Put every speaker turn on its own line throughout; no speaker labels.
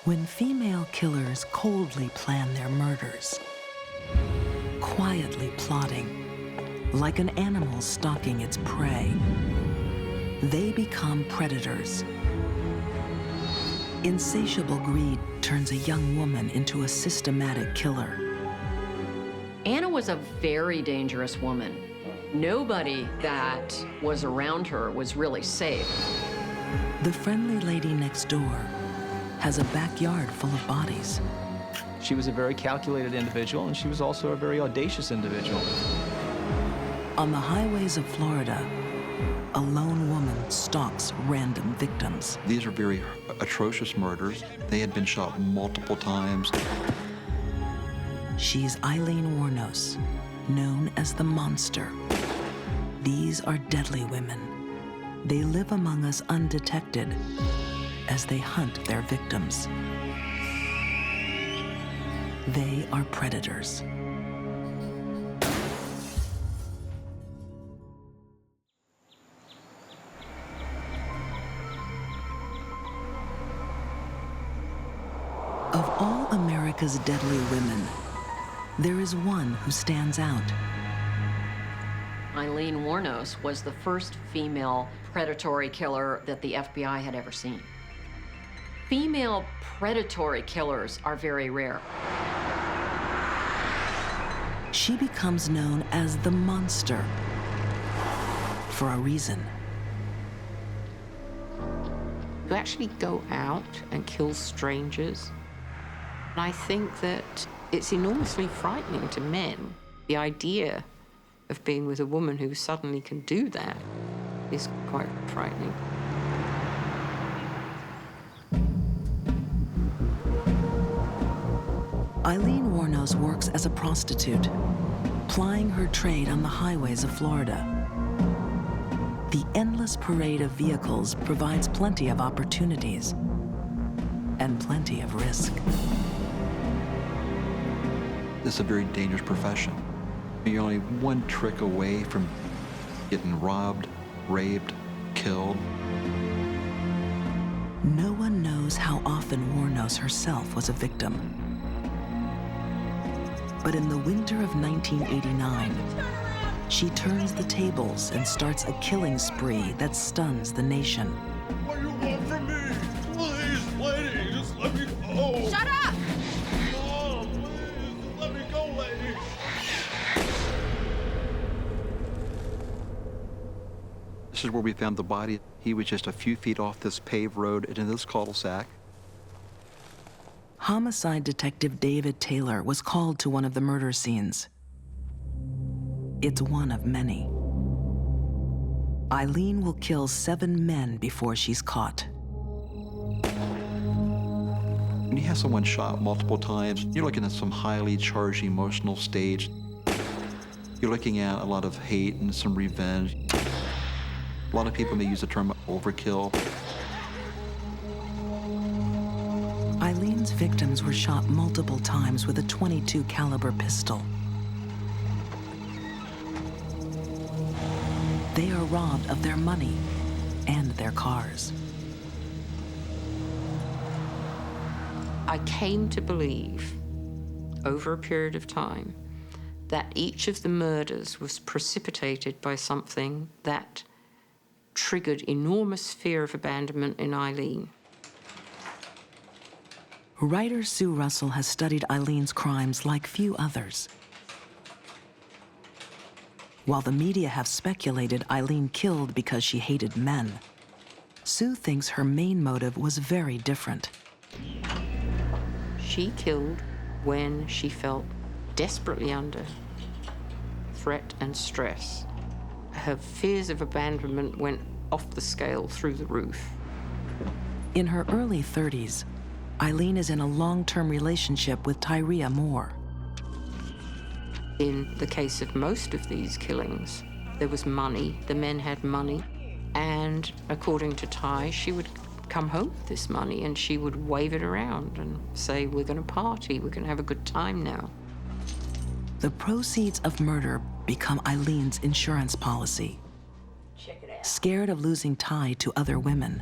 When female killers coldly plan their murders, quietly plotting, like an animal stalking its prey, they become predators. Insatiable greed turns a young woman into a systematic killer.
Anna was a very dangerous woman. Nobody that was around her was really safe.
The friendly lady next door has a backyard full of bodies.
She was a very calculated individual, and she was also a very audacious individual.
On the highways of Florida, a lone woman stalks random victims.
These are very atrocious murders. They had been shot multiple times.
She's Aileen Wuornos, known as the Monster. These are deadly women. They live among us undetected as they hunt their victims. They are predators. Of all America's deadly women, there is one who stands out.
Aileen Wuornos was the first female predatory killer that the FBI had ever seen. Female predatory killers are very rare.
She becomes known as the Monster for a reason.
To actually go out and kill strangers, I think that it's enormously frightening to men. The idea of being with a woman who suddenly can do that is quite frightening.
Aileen Wuornos works as a prostitute, plying her trade on the highways of Florida. The endless parade of vehicles provides plenty of opportunities and plenty of risk.
It's a very dangerous profession. You're only one trick away from getting robbed, raped, killed.
No one knows how often Wuornos herself was a victim. But in the winter of 1989, she turns the tables and starts a killing spree that stuns the nation.
What do you want from me? Please, lady, just let me go.
Shut up!
Oh, please, just let me go, lady.
This is where we found the body. He was just a few feet off this paved road into this cul-de-sac.
Homicide detective David Taylor was called to one of the murder scenes. It's one of many. Aileen will kill 7 men before she's caught.
When you have someone shot multiple times, you're looking at some highly charged emotional stage. You're looking at a lot of hate and some revenge. A lot of people may use the term overkill.
Aileen's victims were shot multiple times with a .22 caliber pistol. They are robbed of their money and their cars.
I came to believe, over a period of time, that each of the murders was precipitated by something that triggered enormous fear of abandonment in Aileen.
Writer Sue Russell has studied Aileen's crimes like few others. While the media have speculated Aileen killed because she hated men, Sue thinks her main motive was very different.
She killed when she felt desperately under threat and stress. Her fears of abandonment went off the scale through the roof.
In her early 30s, Aileen is in a long-term relationship with Tyria Moore.
In the case of most of these killings, there was money. The men had money. And according to Ty, she would come home with this money and she would wave it around and say, we're going to party, we're going to have a good time now.
The proceeds of murder become Aileen's insurance policy. Scared of losing Ty to other women,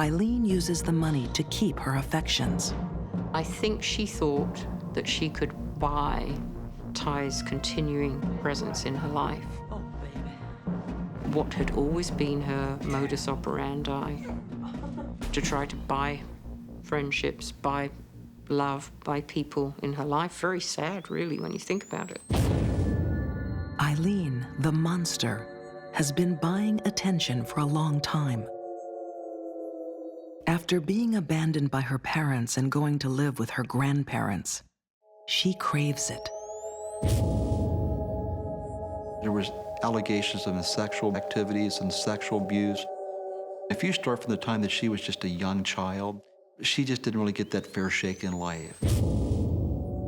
Aileen uses the money to keep her affections.
I think she thought that she could buy Ty's continuing presence in her life. What had always been her modus operandi, to try to buy friendships, buy love, buy people in her life. Very sad, really, when you think about it.
Aileen, the monster, has been buying attention for a long time. After being abandoned by her parents and going to live with her grandparents, she craves it.
There was allegations of sexual activities and sexual abuse. If you start from the time that she was just a young child, she just didn't really get that fair shake in life.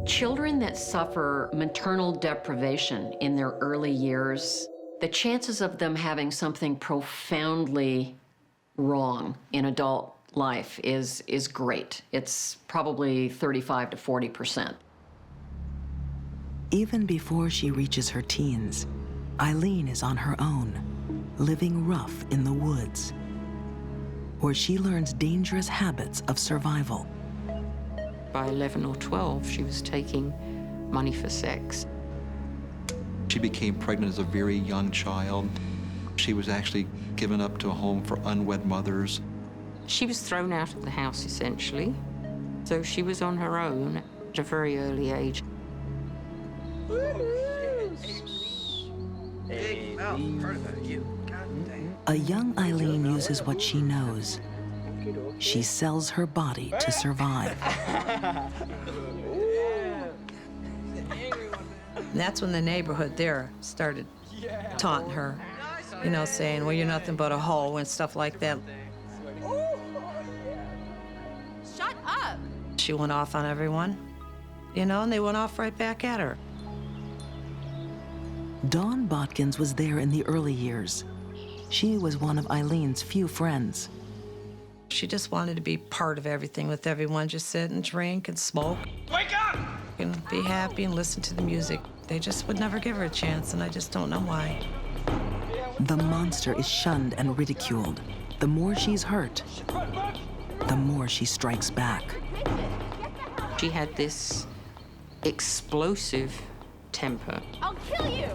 Children that suffer maternal deprivation in their early years, the chances of them having something profoundly wrong in adult life is great. It's probably 35 to 40%.
Even before she reaches her teens, Aileen is on her own, living rough in the woods, where she learns dangerous habits of survival.
By 11 or 12, she was taking money for sex.
She became pregnant as a very young child. She was actually given up to a home for unwed mothers.
She was thrown out of the house, essentially. So she was on her own at a very early age.
Big mouth, part of that, you. God damn.
A young Aileen uses what she knows. She sells her body to survive.
That's when the neighborhood there started taunting her, you know, saying, well, you're nothing but a hoe and stuff like that.
Shut up!
She went off on everyone, you know, and they went off right back at her.
Dawn Botkins was there in the early years. She was one of Eileen's few friends.
She just wanted to be part of everything with everyone, just sit and drink and smoke.
Wake up!
And be happy and listen to the music. They just would never give her a chance, and I just don't know why.
The monster is shunned and ridiculed. The more she's hurt, the more she strikes back.
She had this explosive temper,
I'll kill you!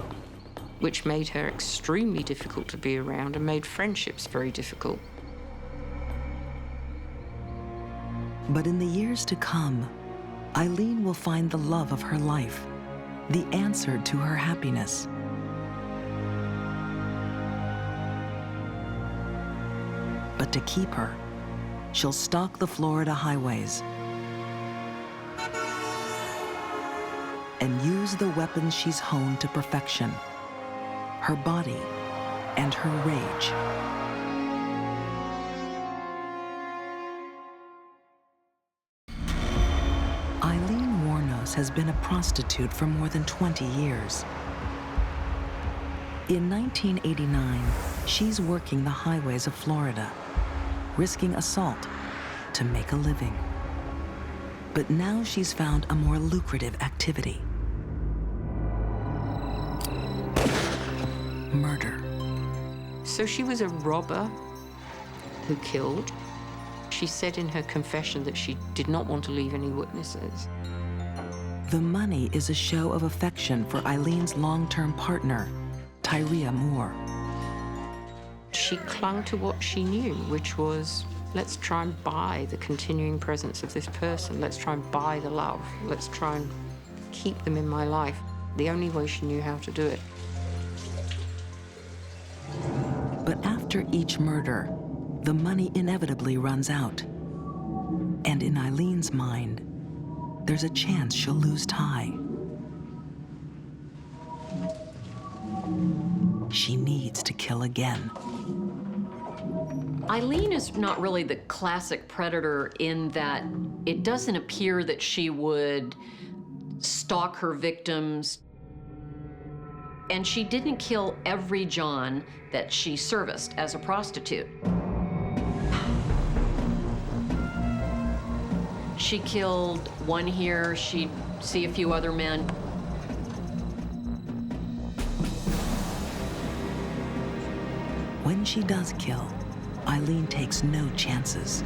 which made her extremely difficult to be around and made friendships very difficult.
But in the years to come, Aileen will find the love of her life, the answer to her happiness. But to keep her, she'll stalk the Florida highways and use the weapons she's honed to perfection, her body and her rage. Aileen Wuornos has been a prostitute for more than 20 years. In 1989, she's working the highways of Florida, risking assault to make a living. But now she's found a more lucrative activity: murder.
So she was a robber who killed. She said in her confession that she did not want to leave any witnesses.
The money is a show of affection for Eileen's long-term partner, Tyria Moore.
She clung to what she knew, which was, let's try and buy the continuing presence of this person. Let's try and buy the love. Let's try and keep them in my life. The only way she knew how to do it.
But after each murder, the money inevitably runs out. And in Eileen's mind, there's a chance she'll lose Ty. She needs to kill again.
Aileen is not really the classic predator in that it doesn't appear that she would stalk her victims. And she didn't kill every John that she serviced as a prostitute. She killed one here, she'd see a few other men.
When she does kill, Aileen takes no chances.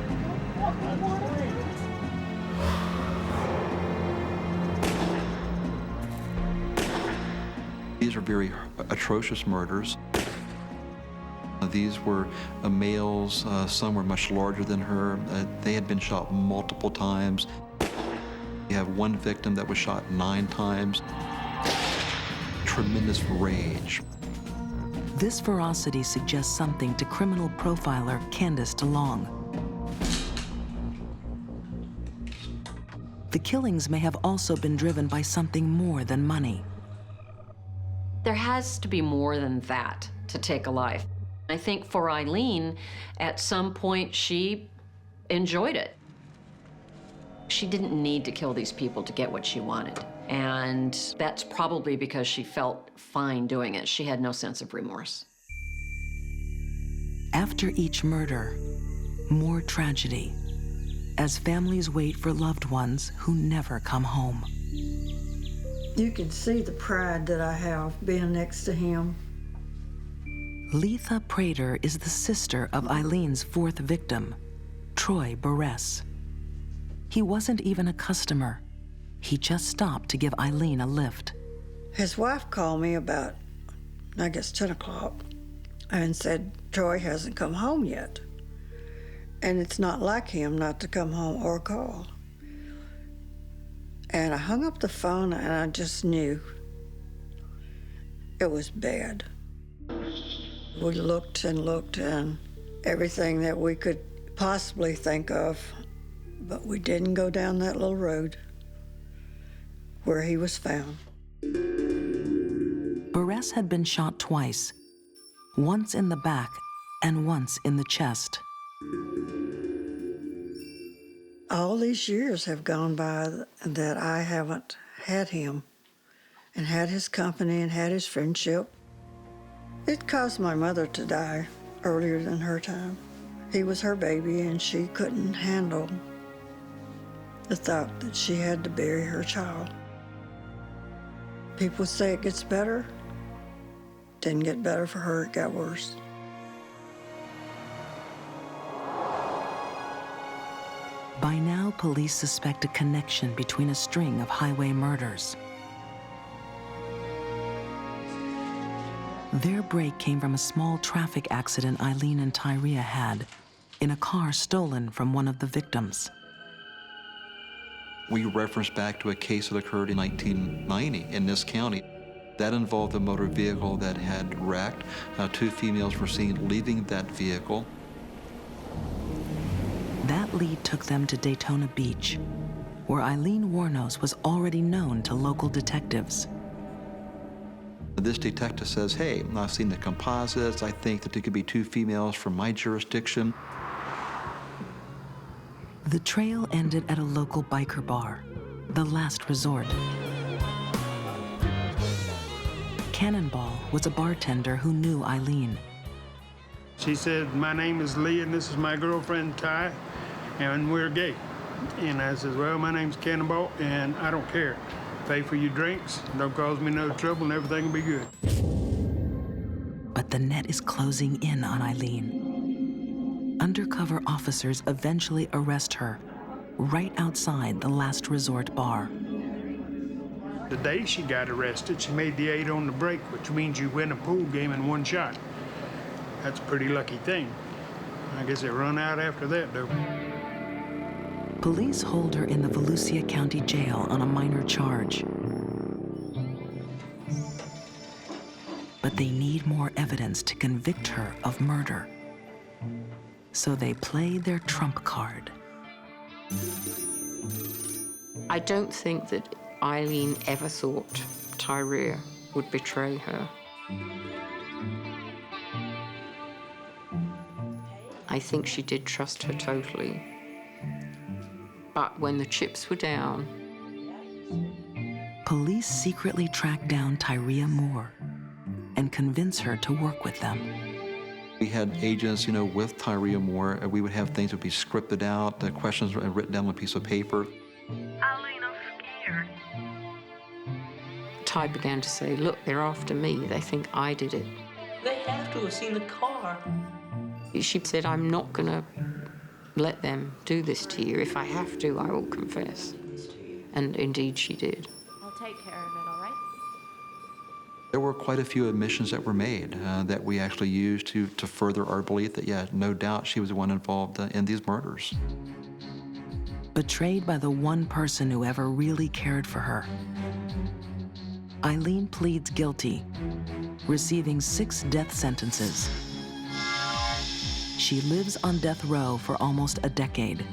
These are very atrocious murders. These were males, some were much larger than her. They had been shot multiple times. You have one victim that was shot 9 times. Tremendous rage.
This ferocity suggests something to criminal profiler Candace DeLong. The killings may have also been driven by something more than money.
There has to be more than that to take a life. I think for Aileen, at some point, she enjoyed it. She didn't need to kill these people to get what she wanted. And that's probably because she felt fine doing it. She had no sense of remorse.
After each murder, more tragedy, as families wait for loved ones who never come home.
You can see the pride that I have being next to him.
Letha Prater is the sister of Eileen's 4th victim, Troy Barres. He wasn't even a customer. He just stopped to give Aileen a lift.
His wife called me about, I guess, 10 o'clock and said, Troy hasn't come home yet. And it's not like him not to come home or call. And I hung up the phone and I just knew it was bad. We looked and everything that we could possibly think of, but we didn't go down that little road where he was found.
Barres had been shot twice, once in the back and once in the chest.
All these years have gone by that I haven't had him and had his company and had his friendship. It caused my mother to die earlier than her time. He was her baby and she couldn't handle the thought that she had to bury her child. People say it gets better. Didn't get better for her, it got worse.
By now, police suspect a connection between a string of highway murders. Their break came from a small traffic accident Aileen and Tyria had in a car stolen from one of the victims.
We reference back to a case that occurred in 1990 in this county. That involved a motor vehicle that had wrecked. 2 females were seen leaving that vehicle.
That lead took them to Daytona Beach, where Aileen Wuornos was already known to local detectives.
This detective says, hey, I've seen the composites. I think that there could be 2 females from my jurisdiction.
The trail ended at a local biker bar, the last resort. Cannonball was a bartender who knew Aileen.
She said, my name is Lee and this is my girlfriend Ty, and we're gay. And I said, well, my name's Cannonball and I don't care. Pay for your drinks, don't cause me no trouble and everything will be good.
But the net is closing in on Aileen. Undercover officers eventually arrest her right outside the last resort bar.
The day she got arrested, she made the 8 on the break, which means you win a pool game in 1 shot. That's a pretty lucky thing. I guess it run out after that, though.
Police hold her in the Volusia County Jail on a minor charge. But they need more evidence to convict her of murder. So they play their trump card.
I don't think that Aileen ever thought Tyria would betray her. I think she did trust her totally. But when the chips were down...
Police secretly track down Tyria Moore and convince her to work with them.
We had agents, with Tyria Moore. We would have things that would be scripted out, the questions were written down on a piece of paper.
Aileen, I'm scared.
Ty began to say, look, they're after me. They think I did it.
They have to have seen the car.
She said, I'm not going to let them do this to you. If I have to, I will confess. And indeed she did.
I'll take care of it, all right?
There were quite a few admissions that were made that we actually used to further our belief that, yeah, no doubt she was the one involved in these murders.
Betrayed by the one person who ever really cared for her, Aileen pleads guilty, receiving 6 death sentences. She lives on death row for almost a decade.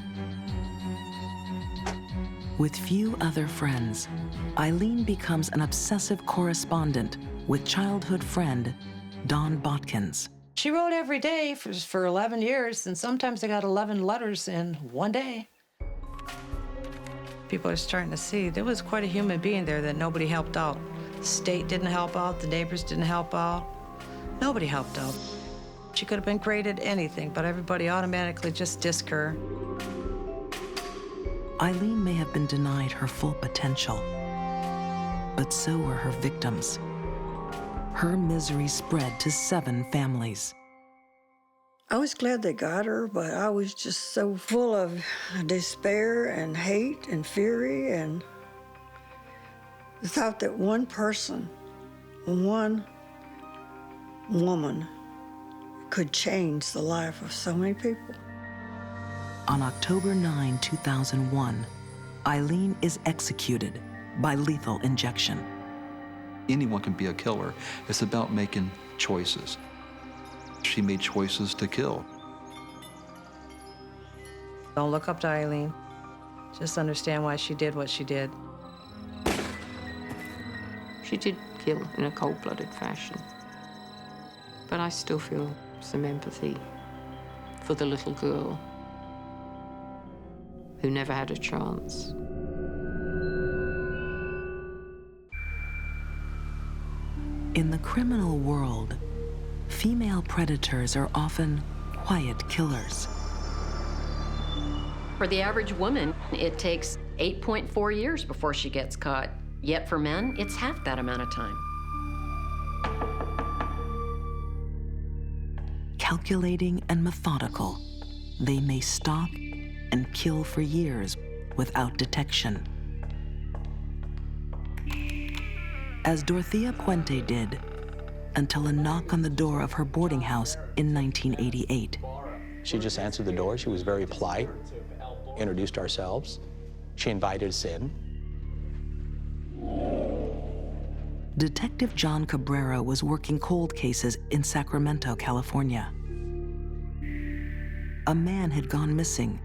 With few other friends, Aileen becomes an obsessive correspondent with childhood friend Dawn Botkins.
She wrote every day for 11 years, and sometimes I got 11 letters in one day. People are starting to see there was quite a human being there that nobody helped out. The state didn't help out, the neighbors didn't help out. Nobody helped out. She could have been great at anything, but everybody automatically just dissed her.
Aileen may have been denied her full potential, but so were her victims. Her misery spread to 7 families.
I was glad they got her, but I was just so full of despair and hate and fury and the thought that one person, one woman, could change the life of so many people.
On October 9, 2001, Aileen is executed by lethal injection.
Anyone can be a killer. It's about making choices. She made choices to kill.
Don't look up to Aileen. Just understand why she did what she did.
She did kill in a cold-blooded fashion. But I still feel some empathy for the little girl who never had a chance.
In the criminal world, female predators are often quiet killers.
For the average woman, it takes 8.4 years before she gets caught. Yet for men, it's half that amount of time.
Calculating and methodical, they may stalk and kill for years without detection. As Dorothea Puente did, until a knock on the door of her boarding house in 1988.
She just answered the door. She was very polite, introduced ourselves. She invited us in.
Detective John Cabrera was working cold cases in Sacramento, California. A man had gone missing.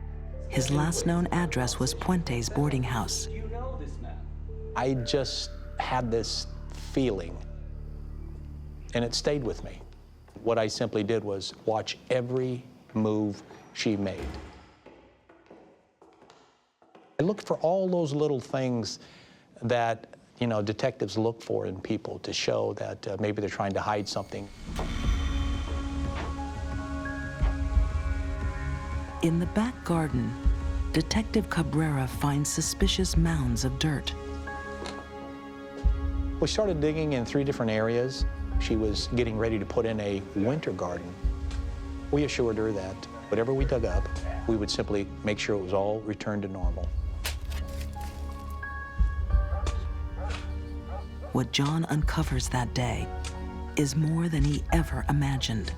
His last known address was Puente's boarding house.
I just had this feeling, and it stayed with me. What I simply did was watch every move she made. I looked for all those little things that, you know, detectives look for in people to show that maybe they're trying to hide something.
In the back garden, Detective Cabrera finds suspicious mounds of dirt.
We started digging in 3 different areas. She was getting ready to put in a winter garden. We assured her that whatever we dug up, we would simply make sure it was all returned to normal.
What John uncovers that day is more than he ever imagined.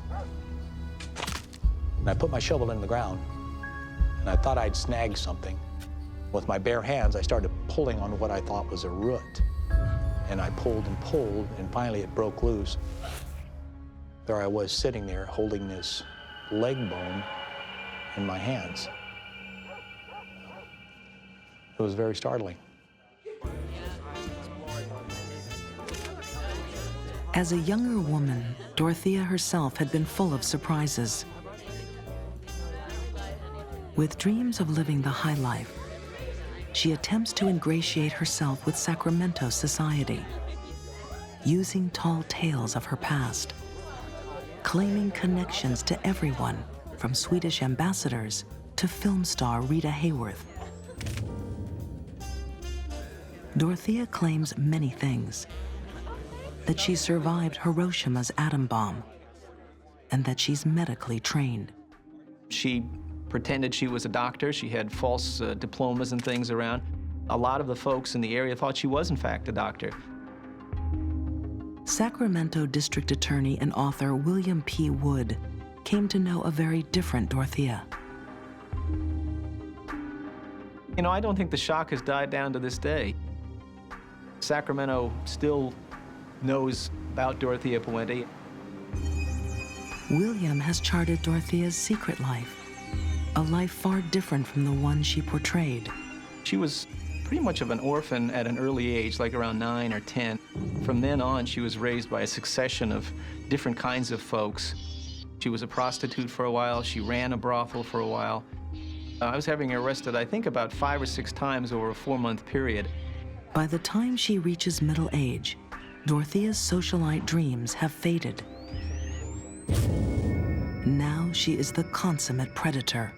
And I put my shovel in the ground, and I thought I'd snag something. With my bare hands, I started pulling on what I thought was a root. And I pulled, and finally it broke loose. There I was sitting there holding this leg bone in my hands. It was very startling.
As a younger woman, Dorothea herself had been full of surprises. With dreams of living the high life, she attempts to ingratiate herself with Sacramento society, using tall tales of her past, claiming connections to everyone from Swedish ambassadors to film star Rita Hayworth. Dorothea claims many things: that she survived Hiroshima's atom bomb, and that she's medically trained.
She pretended she was a doctor. She had false diplomas and things around. A lot of the folks in the area thought she was, in fact, a doctor.
Sacramento District Attorney and author William P. Wood came to know a very different Dorothea.
You know, I don't think the shock has died down to this day. Sacramento still knows about Dorothea Puente.
William has charted Dorothea's secret life, a life far different from the one she portrayed.
She was pretty much of an orphan at an early age, like around 9 or 10. From then on, she was raised by a succession of different kinds of folks. She was a prostitute for a while. She ran a brothel for a while. I was having her arrested, I think, about 5 or 6 times over a 4-month period.
By the time she reaches middle age, Dorothea's socialite dreams have faded. Now she is the consummate predator,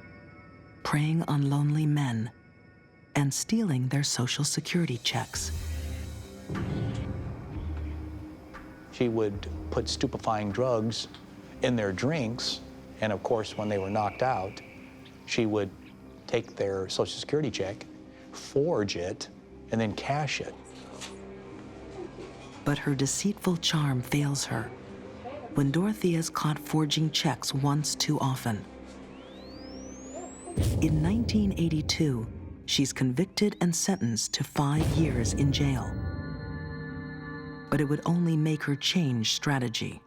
preying on lonely men and stealing their Social Security checks.
She would put stupefying drugs in their drinks, and of course, when they were knocked out, she would take their Social Security check, forge it, and then cash it.
But her deceitful charm fails her when Dorothea is caught forging checks once too often. In 1982, she's convicted and sentenced to 5 years in jail. But it would only make her change strategy.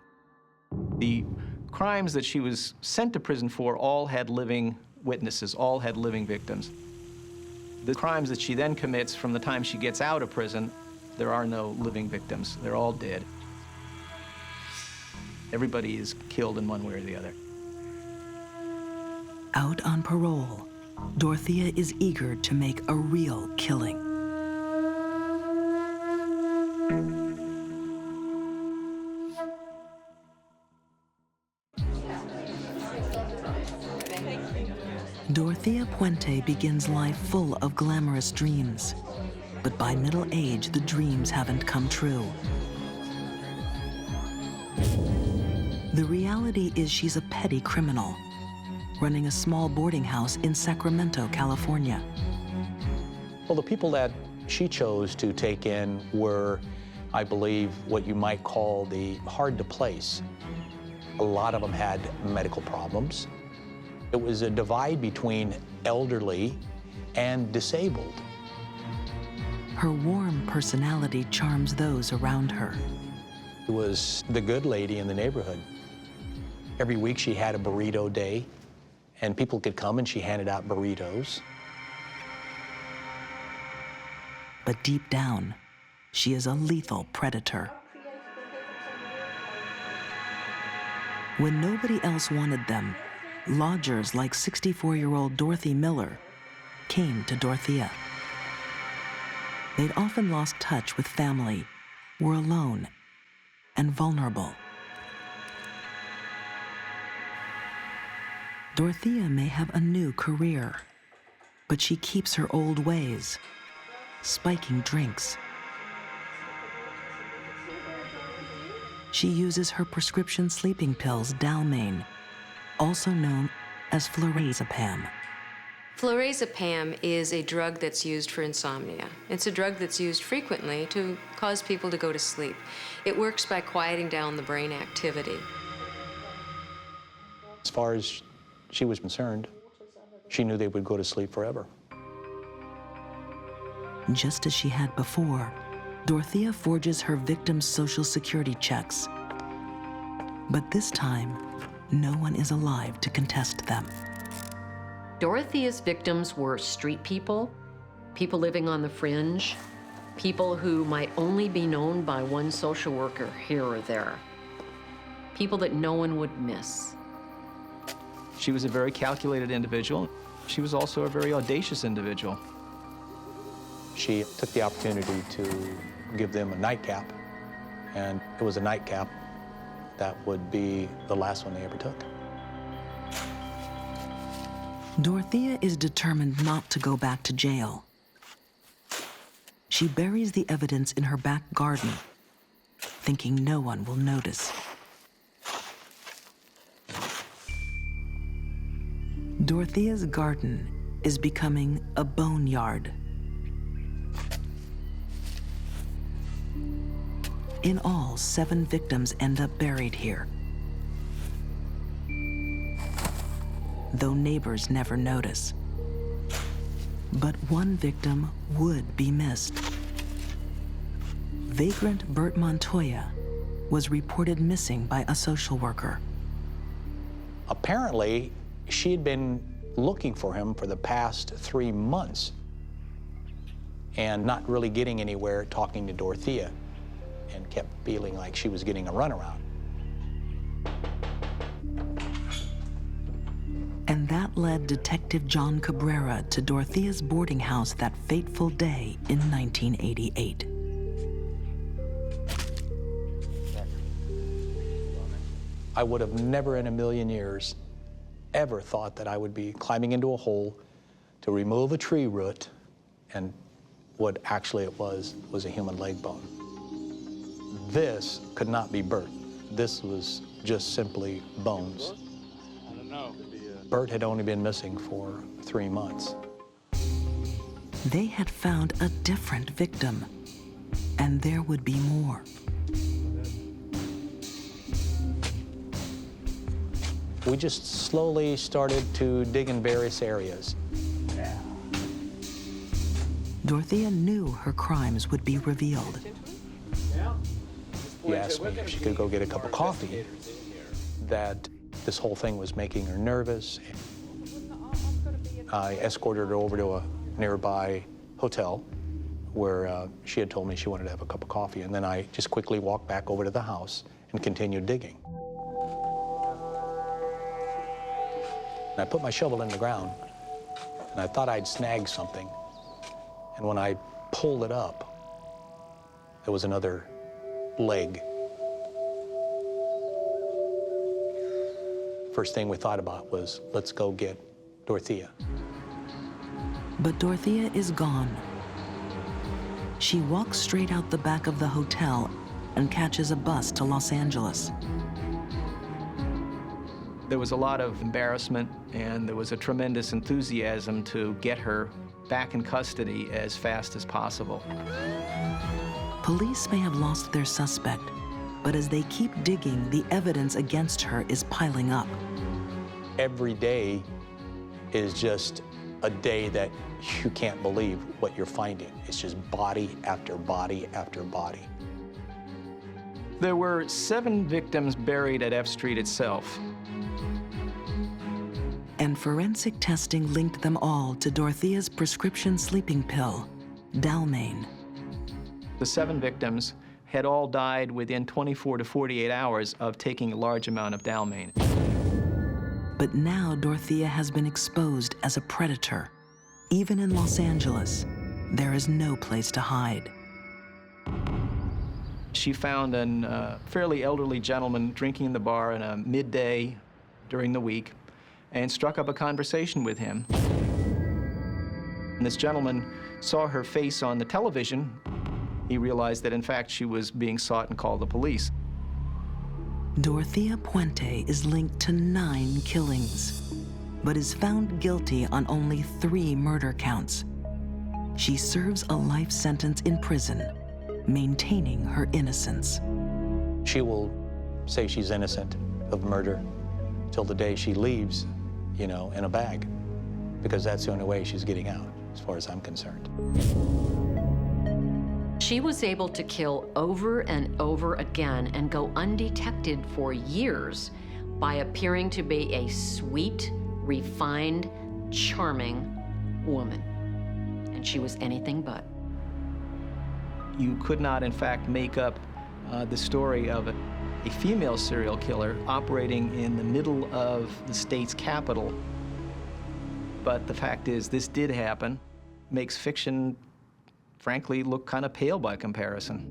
The crimes that she was sent to prison for all had living witnesses, all had living victims. The crimes that she then commits from the time she gets out of prison, there are no living victims. They're all dead. Everybody is killed in one way or the other.
Out on parole, Dorothea is eager to make a real killing. Dorothea Puente begins life full of glamorous dreams. But by middle age, the dreams haven't come true. The reality is she's a petty criminal, running a small boarding house in Sacramento, California.
Well, the people that she chose to take in were, I believe, what you might call the hard to place. A lot of them had medical problems. It was a divide between elderly and disabled.
Her warm personality charms those around her.
She was the good lady in the neighborhood. Every week she had a burrito day, and people could come and she handed out burritos.
But deep down, she is a lethal predator. When nobody else wanted them, lodgers like 64-year-old Dorothy Miller came to Dorothea. They'd often lost touch with family, were alone, and vulnerable. Dorothea may have a new career, but she keeps her old ways, spiking drinks. She uses her prescription sleeping pills Dalmane, also known as flurazepam.
Flurazepam is a drug that's used for insomnia. It's a drug that's used frequently to cause people to go to sleep. It works by quieting down the brain activity.
As far as she was concerned, she knew they would go to sleep forever.
Just as she had before, Dorothea forges her victims' Social Security checks. But this time, no one is alive to contest them.
Dorothea's victims were street people, people living on the fringe, people who might only be known by one social worker here or there, people that no one would miss.
She was a very calculated individual. She was also a very audacious individual.
She took the opportunity to give them a nightcap, and it was a nightcap that would be the last one they ever took.
Dorothea is determined not to go back to jail. She buries the evidence in her back garden, thinking no one will notice. Dorothea's garden is becoming a boneyard. In all, 7 victims end up buried here, though neighbors never notice. But one victim would be missed. Vagrant Bert Montoya was reported missing by a social worker.
Apparently, she'd been looking for him for the past 3 months and not really getting anywhere talking to Dorothea, and kept feeling like she was getting a runaround.
And that led Detective John Cabrera to Dorothea's boarding house that fateful day in 1988.
I would have never in a million years ever thought that I would be climbing into a hole to remove a tree root, and what actually it was a human leg bone. This could not be Bert. This was just simply bones.
I don't know.
Bert had only been missing for 3 months.
They had found a different victim, and there would be more.
We just slowly started to dig in various areas.
Dorothea knew her crimes would be revealed.
She asked me if she could go get a cup of coffee, that this whole thing was making her nervous. I escorted her over to a nearby hotel where she had told me she wanted to have a cup of coffee, and then I just quickly walked back over to the house and continued digging. And I put my shovel in the ground, and I thought I'd snag something. And when I pulled it up, there was another leg. First thing we thought about was, let's go get Dorothea.
But Dorothea is gone. She walks straight out the back of the hotel and catches a bus to Los Angeles.
There was a lot of embarrassment, and there was a tremendous enthusiasm to get her back in custody as fast as possible.
Police may have lost their suspect, but as they keep digging, the evidence against her is piling up.
Every day is just a day that you can't believe what you're finding. It's just body after body after body.
There were 7 victims buried at F Street itself.
And forensic testing linked them all to Dorothea's prescription sleeping pill, Dalmane.
The 7 victims had all died within 24 to 48 hours of taking a large amount of Dalmane.
But now Dorothea has been exposed as a predator. Even in Los Angeles, there is no place to hide.
She found a fairly elderly gentleman drinking in the bar in a midday during the week and struck up a conversation with him. And this gentleman saw her face on the television. He realized that, in fact, she was being sought and called the police.
Dorothea Puente is linked to 9 killings, but is found guilty on only 3 murder counts. She serves a life sentence in prison, maintaining her innocence.
She will say she's innocent of murder till the day she leaves, you know, in a bag, because that's the only way she's getting out, as far as I'm concerned.
She was able to kill over and over again and go undetected for years by appearing to be a sweet, refined, charming woman. And she was anything but.
You could not, in fact, make up the story of a female serial killer operating in the middle of the state's capital. But the fact is, this did happen. Makes fiction, frankly, look kind of pale by comparison.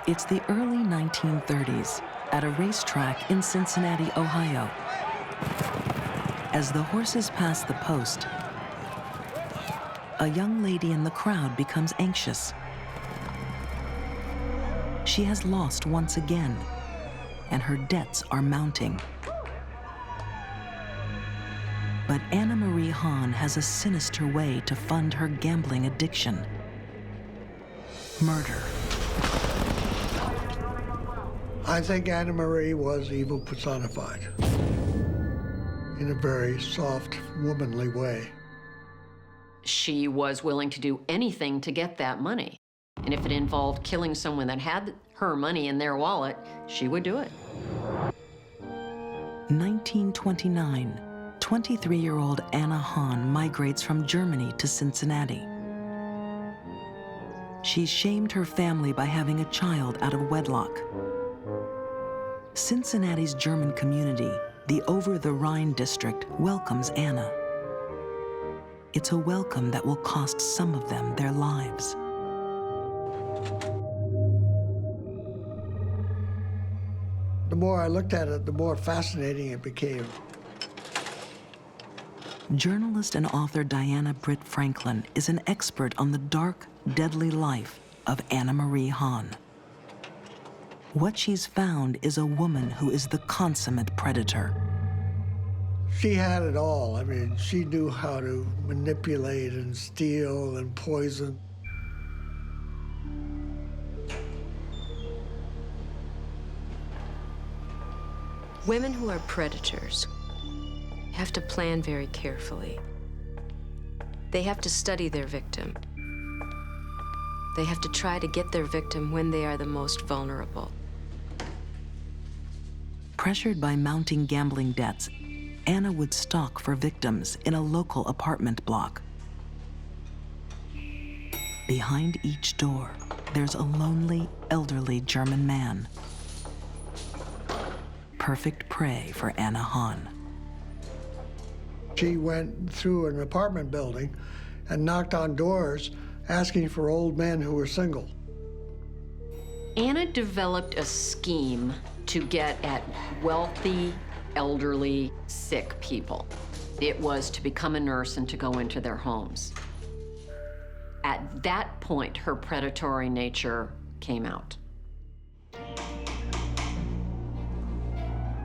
It's the early 1930s at a racetrack in Cincinnati, Ohio. As the horses pass the post, a young lady in the crowd becomes anxious. She has lost once again, and her debts are mounting. But Anna Marie Hahn has a sinister way to fund her gambling addiction: murder.
I think Anna Marie was evil personified in a very soft, womanly way.
She was willing to do anything to get that money. And if it involved killing someone that had her money in their wallet, she would do it.
1929, 23-year-old Anna Hahn migrates from Germany to Cincinnati. She shamed her family by having a child out of wedlock. Cincinnati's German community, the Over-the-Rhine district, welcomes Anna. It's a welcome that will cost some of them their lives.
The more I looked at it, the more fascinating it became.
Journalist and author Diana Britt Franklin is an expert on the dark, deadly life of Anna Marie Hahn. What she's found is a woman who is the consummate predator.
She had it all. I mean, she knew how to manipulate and steal and poison.
Women who are predators have to plan very carefully. They have to study their victim. They have to try to get their victim when they are the most vulnerable.
Pressured by mounting gambling debts, Anna would stalk for victims in a local apartment block. Behind each door, there's a lonely, elderly German man. Perfect prey for Anna Hahn.
She went through an apartment building and knocked on doors asking for old men who were single.
Anna developed a scheme to get at wealthy, elderly, sick people. It was to become a nurse and to go into their homes. At that point, her predatory nature came out.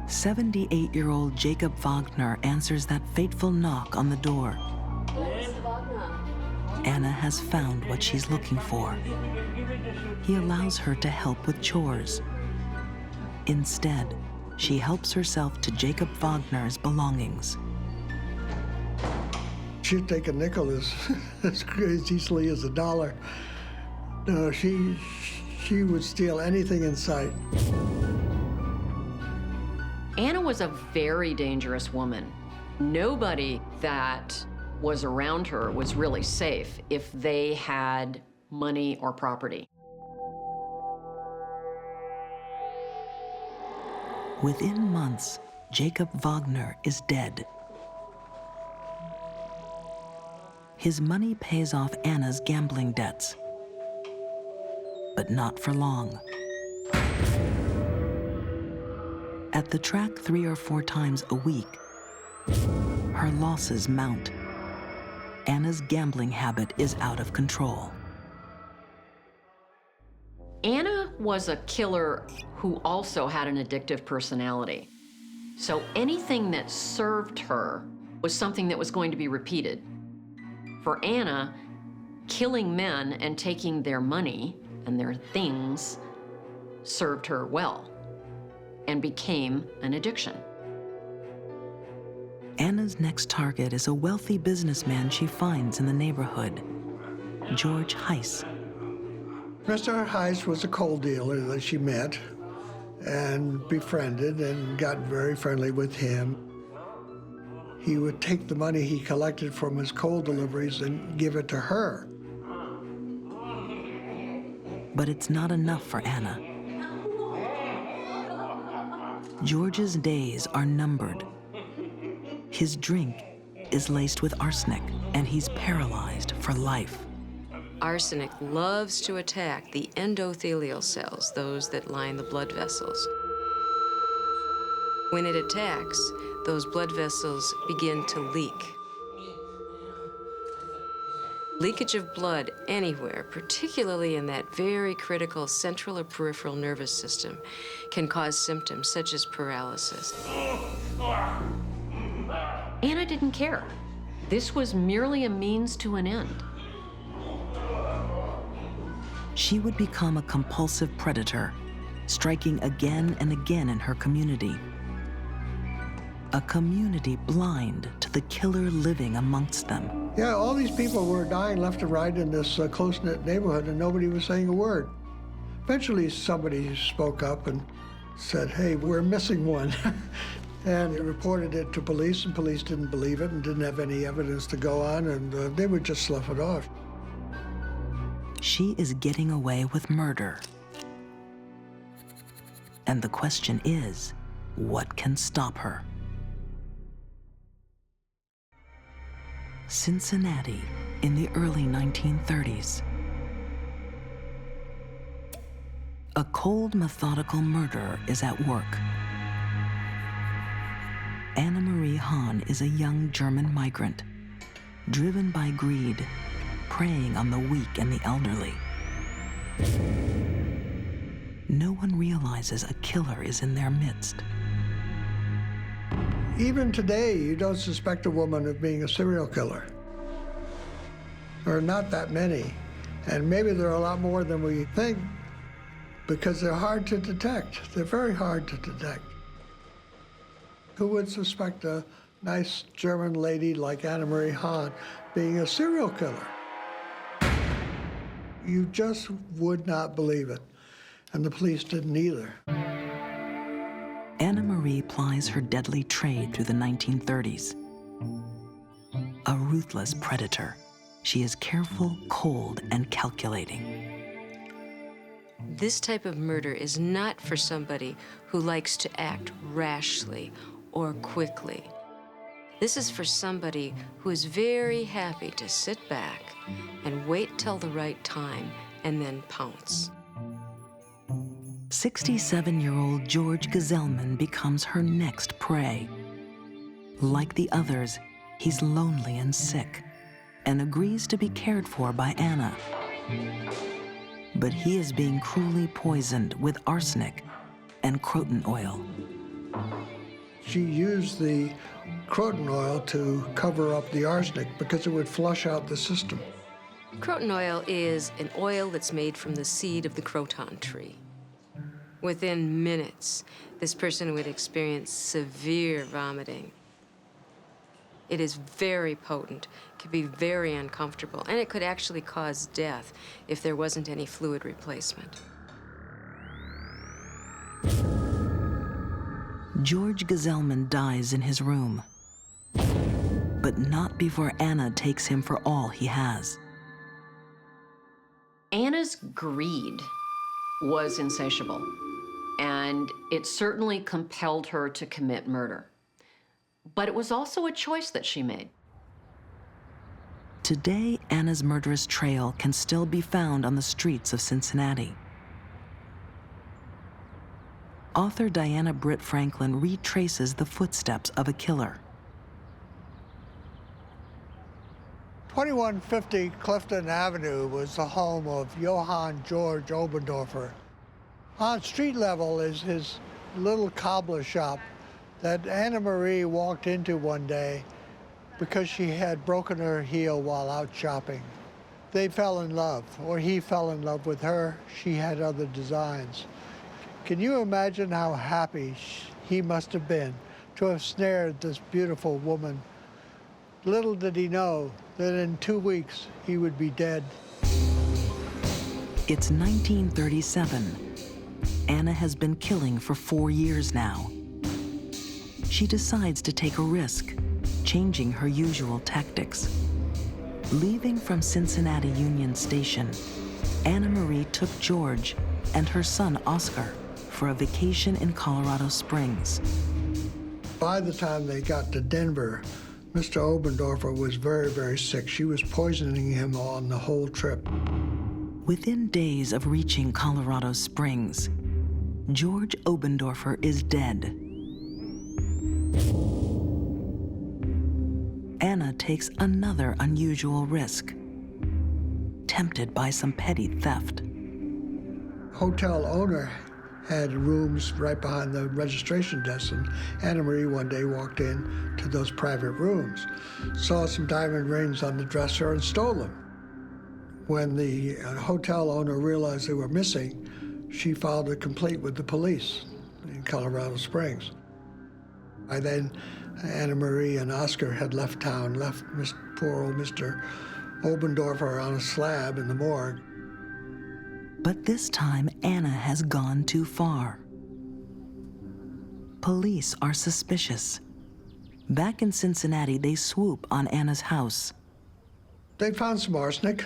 78-year-old Jacob Wagner answers that fateful knock on the door. Anna has found what she's looking for. He allows her to help with chores. Instead, she helps herself to Jacob Wagner's belongings.
She'd take a nickel as easily as a dollar. No, she would steal anything in sight.
Anna was a very dangerous woman. Nobody that was around her was really safe if they had money or property.
Within months, Jacob Wagner is dead. His money pays off Anna's gambling debts, but not for long. At the track 3 or 4 times a week, her losses mount. Anna's gambling habit is out of control.
Anna was a killer who also had an addictive personality. So anything that served her was something that was going to be repeated. For Anna, killing men and taking their money and their things served her well and became an addiction.
Anna's next target is a wealthy businessman she finds in the neighborhood, George Heiss.
Mr. Heiss was a coal dealer that she met and befriended and got very friendly with him. He would take the money he collected from his coal deliveries and give it to her.
But it's not enough for Anna. George's days are numbered. His drink is laced with arsenic, and he's paralyzed for life.
Arsenic loves to attack the endothelial cells, those that line the blood vessels. When it attacks, those blood vessels begin to leak. Leakage of blood anywhere, particularly in that very critical central or peripheral nervous system, can cause symptoms such as paralysis.
Anna didn't care. This was merely a means to an end.
She would become a compulsive predator, striking again and again in her community. A community blind to the killer living amongst them.
Yeah, all these people were dying left and right in this close-knit neighborhood, and nobody was saying a word. Eventually, somebody spoke up and said, "Hey, we're missing one." And reported it to police, and police didn't believe it and didn't have any evidence to go on, and they would just slough it off.
She is getting away with murder. And the question is, what can stop her? Cincinnati in the early 1930s. A cold, methodical murderer is at work. Anna Marie Hahn is a young German migrant, driven by greed, preying on the weak and the elderly. No one realizes a killer is in their midst.
Even today, you don't suspect a woman of being a serial killer. There are not that many. And maybe there are a lot more than we think, because they're hard to detect. They're very hard to detect. Who would suspect a nice German lady like Anna Marie Hahn being a serial killer? You just would not believe it. And the police didn't either.
Anna Marie plies her deadly trade through the 1930s. A ruthless predator, she is careful, cold, and calculating.
This type of murder is not for somebody who likes to act rashly or quickly. This is for somebody who is very happy to sit back and wait till the right time and then pounce.
67-year-old George Gazelman becomes her next prey. Like the others, he's lonely and sick and agrees to be cared for by Anna. But he is being cruelly poisoned with arsenic and croton oil.
She used the croton oil to cover up the arsenic because it would flush out the system.
Croton oil is an oil that's made from the seed of the croton tree. Within minutes, this person would experience severe vomiting. It is very potent, can be very uncomfortable, and it could actually cause death if there wasn't any fluid replacement.
George Gazelman dies in his room, but not before Anna takes him for all he has.
Anna's greed was insatiable, and it certainly compelled her to commit murder. But it was also a choice that she made.
Today, Anna's murderous trail can still be found on the streets of Cincinnati. Author Diana Britt Franklin retraces the footsteps of a killer.
2150 Clifton Avenue was the home of Johann George Obendorfer. On street level is his little cobbler shop that Anna Marie walked into one day because she had broken her heel while out shopping. They fell in love, or he fell in love with her. She had other designs. Can you imagine how happy he must have been to have snared this beautiful woman? Little did he know that in 2 weeks he would be dead.
It's 1937. Anna has been killing for 4 years now. She decides to take a risk, changing her usual tactics. Leaving from Cincinnati Union Station, Anna Marie took George and her son Oscar for a vacation in Colorado Springs.
By the time they got to Denver, Mr. Obendorfer was very, very sick. She was poisoning him on the whole trip.
Within days of reaching Colorado Springs, George Obendorfer is dead. Anna takes another unusual risk. tempted by some petty theft.
Hotel owner had rooms right behind the registration desk, and Anna Marie one day walked in to those private rooms, saw some diamond rings on the dresser and stole them. When the hotel owner realized they were missing, she filed a complaint with the police in Colorado Springs. By then, Anna Marie and Oscar had left town, left poor old Mr. Obendorfer on a slab in the morgue.
But this time, Anna has gone too far. Police are suspicious. Back in Cincinnati, they swoop on Anna's house.
They found some arsenic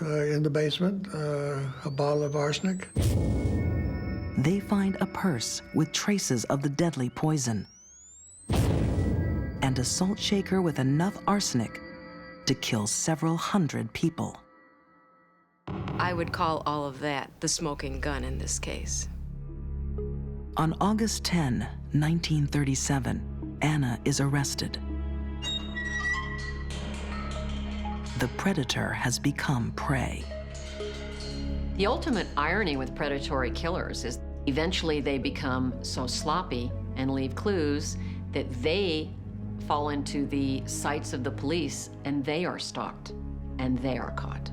in the basement, a bottle of arsenic.
They find a purse with traces of the deadly poison and a salt shaker with enough arsenic to kill several hundred people.
I would call all of that the smoking gun in this case.
On August 10, 1937, Anna is arrested. The predator has become prey.
The ultimate irony with predatory killers is eventually they become so sloppy and leave clues that they fall into the sights of the police and they are stalked and they are caught.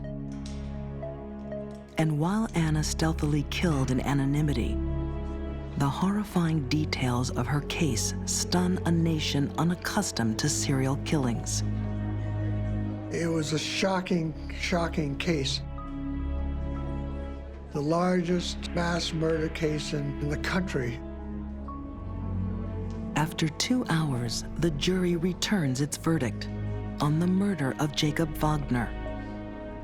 And while Anna stealthily killed in anonymity, the horrifying details of her case stun a nation unaccustomed to serial killings.
It was a shocking, shocking case. The largest mass murder case in the country.
After 2 hours, the jury returns its verdict on the murder of Jacob Wagner.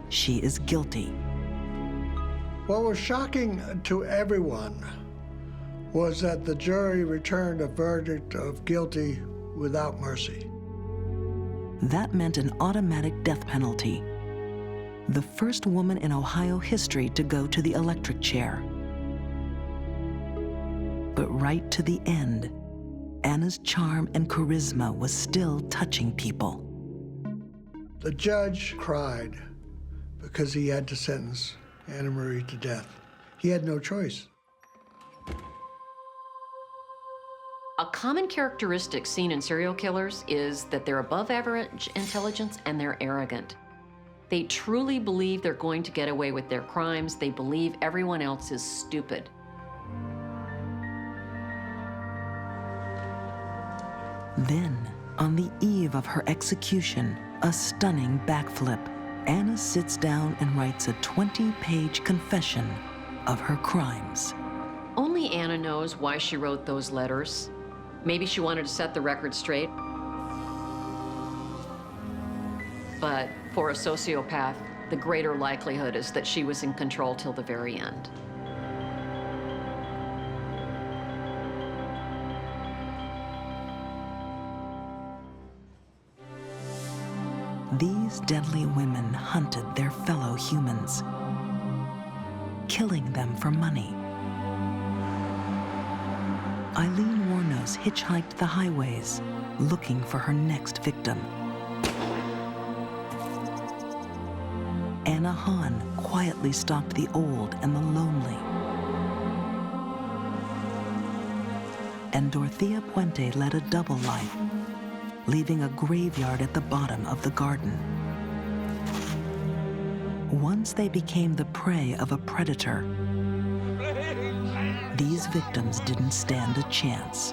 She is guilty.
What was shocking to everyone was that the jury returned a verdict of guilty without mercy.
That meant an automatic death penalty. The first woman in Ohio history to go to the electric chair. But right to the end, Anna's charm and charisma was still touching people.
The judge cried because he had to sentence Anna Marie to death. He had no choice.
A common characteristic seen in serial killers is that they're above average intelligence and they're arrogant. They truly believe they're going to get away with their crimes. They believe everyone else is stupid.
Then, on the eve of her execution, a stunning backflip. Anna sits down and writes a 20-page confession of her crimes.
Only Anna knows why she wrote those letters. Maybe she wanted to set the record straight. But for a sociopath, the greater likelihood is that she was in control till the very end.
These deadly women hunted their fellow humans, killing them for money. Aileen Wuornos hitchhiked the highways, looking for her next victim. Anna Hahn quietly stalked the old and the lonely. And Dorothea Puente led a double life, leaving a graveyard at the bottom of the garden. Once they became the prey of a predator, these victims didn't stand a chance.